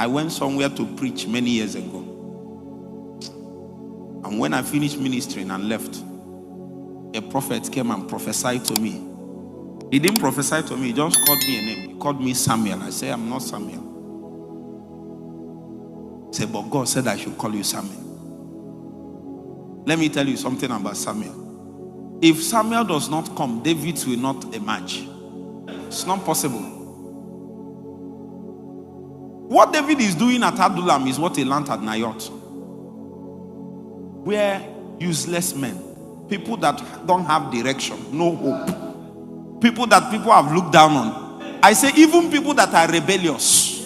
I went somewhere to preach many years ago. And when I finished ministering and left, a prophet came and prophesied to me. He didn't prophesy to me, he just called me a name. He called me Samuel. I said, I'm not Samuel. He said, but God said I should call you Samuel. Let me tell you something about Samuel. If Samuel does not come, David will not emerge. It's not possible. What David is doing at Adullam is what he learned at Nayot. Where useless men, people that don't have direction, no hope, people that people have looked down on. I say even people that are rebellious,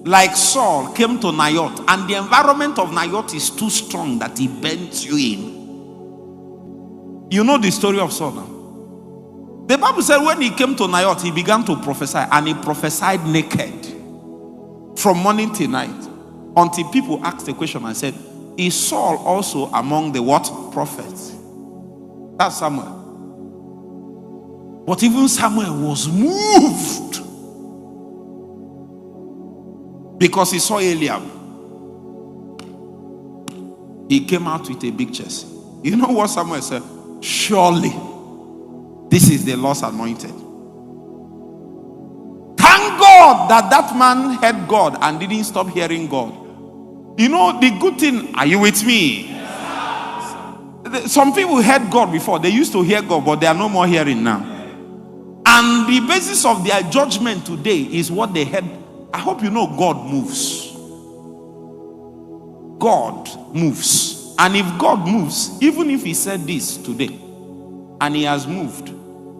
like Saul came to Nayot, and the environment of Nayot is too strong that he bent you in. You know the story of Saul now. The Bible said when he came to Nayot, he began to prophesy, and he prophesied naked from morning till night, until people asked the question and said, is Saul also among the what? Prophets. That's Samuel. But even Samuel was moved because he saw Eliab. He came out with a big chest. You know what Samuel said? Surely this is the Lord's anointed. Thank God that that man heard God and didn't stop hearing God. You know the good thing, are you with me? Yes. Some people heard God before. They used to hear God, but they are no more hearing now. And the basis of their judgment today is what they heard. I hope you know God moves. God moves. And if God moves, even if he said this today, and he has moved,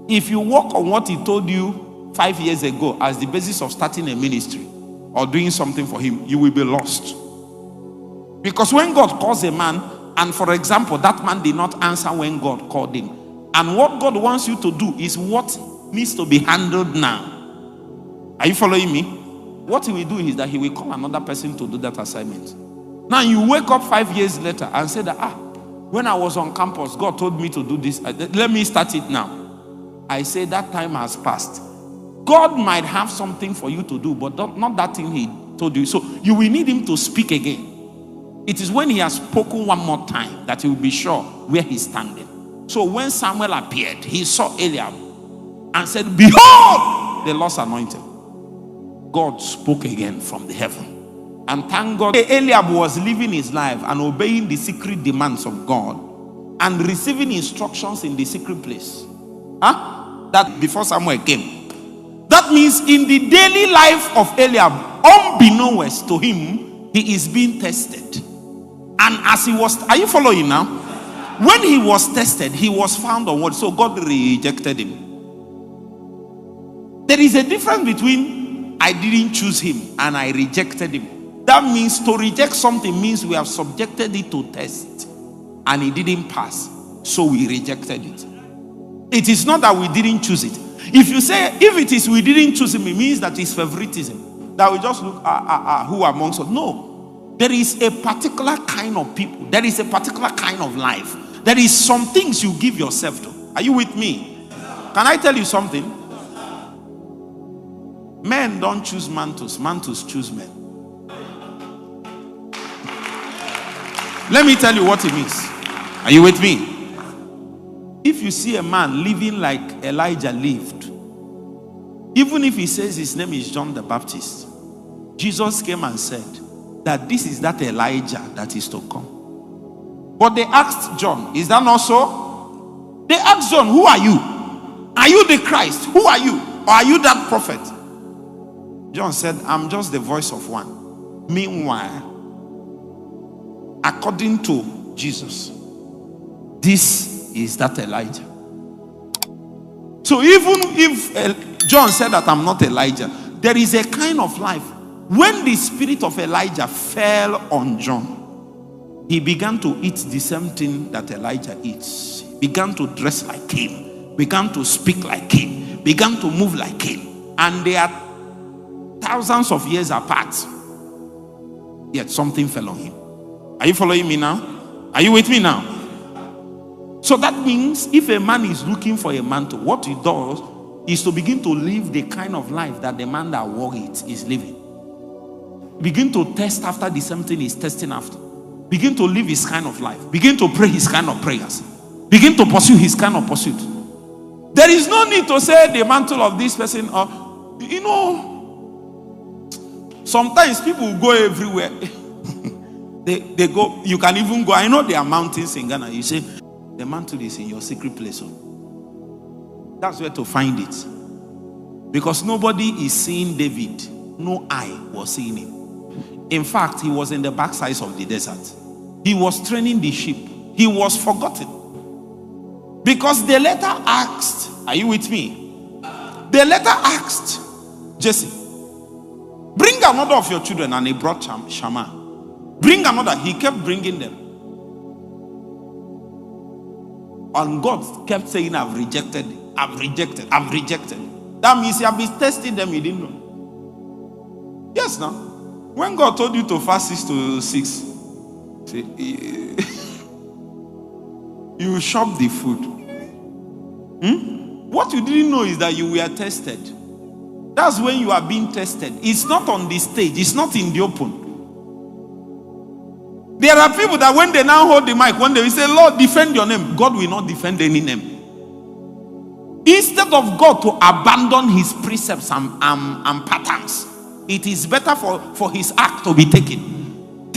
if you walk on what he told you 5 years ago as the basis of starting a ministry or doing something for him, you will be lost. Because when God calls a man, and for example, that man did not answer when God called him, and what God wants you to do is what needs to be handled now. Are you following me? What he will do is that he will call another person to do that assignment. Now you wake up 5 years later and say that, when I was on campus, God told me to do this. Let me start it now. I say that time has passed. God might have something for you to do, but not that thing he told you. So you will need him to speak again. It is when he has spoken one more time that he will be sure where he's standing. So when Samuel appeared, he saw Eliab and said, behold, the Lord's anointed. God spoke again from the heaven. And thank God, Eliab was living his life and obeying the secret demands of God and receiving instructions in the secret place. That before Samuel came. That means in the daily life of Eliab, unbeknownst to him, he is being tested. And as he was, are you following now? When he was tested, he was found on what? So God rejected him. There is a difference between I didn't choose him and I rejected him. That means to reject something means we have subjected it to test and it didn't pass, so we rejected it. It is not that we didn't choose it. If you say, if it is we didn't choose him, it means that it's favoritism. That we just look who amongst us. No. There is a particular kind of people. There is a particular kind of life. There is some things you give yourself to. Are you with me? Can I tell you something? Men don't choose mantles. Mantles choose men. Let me tell you what it means. Are you with me? If you see a man living like Elijah lived, even if he says his name is John the Baptist, Jesus came and said that this is that Elijah that is to come. But they asked John, is that not so? They asked John, who are you? Are you the Christ? Who are you? Or are you that prophet? John said, I'm just the voice of one. Meanwhile, according to Jesus, this is that Elijah. So even if John said that I'm not Elijah, there is a kind of life. When the spirit of Elijah fell on John, he began to eat the same thing that Elijah eats. He began to dress like him, began to speak like him, began to move like him. And they are thousands of years apart. Yet something fell on him. Are you following me now? Are you with me now? So that means if a man is looking for a mantle, what he does is to begin to live the kind of life that the man that wore it is living. begin to test after the same thing he's testing after. Begin to live his kind of life. Begin to pray his kind of prayers. Begin to pursue his kind of pursuit. There is no need to say the mantle of this person, or sometimes people go everywhere. they go, you can even go. I know there are mountains in Ghana. You say the mantle is in your secret place. That's where to find it. Because nobody is seeing David. No eye was seeing him. In fact, he was in the backsides of the desert. He was training the sheep. He was forgotten. Because the letter asked, are you with me? The letter asked Jesse, bring another of your children, and he brought Shammah. Bring another. He kept bringing them. And God kept saying, I've rejected, I've rejected, I've rejected. That means you have been testing them, you didn't know. Yes, now. When God told you to fast 6 to 6, say, you shop the food. What you didn't know is that you were tested. That's when you are being tested. It's not on the stage. It's not in the open. There are people that when they now hold the mic, when they will say, Lord, defend your name, God will not defend any name. Instead of God to abandon his precepts and patterns, it is better for his ark to be taken.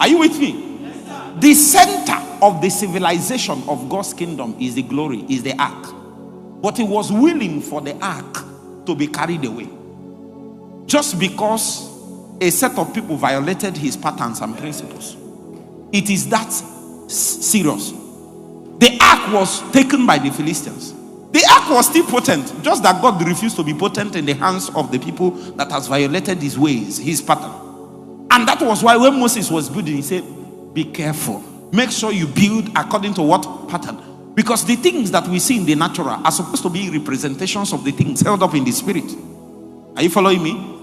Are you with me? Yes, sir. The center of the civilization of God's kingdom is the glory, is the ark. But he was willing for the ark to be carried away. Just because a set of people violated his patterns and principles. It is that serious. The ark was taken by the Philistines. The ark was still potent, just that God refused to be potent in the hands of the people that has violated his ways, his pattern. And that was why when Moses was building, he said, be careful. Make sure you build according to what pattern. Because the things that we see in the natural are supposed to be representations of the things held up in the spirit. Are you following me?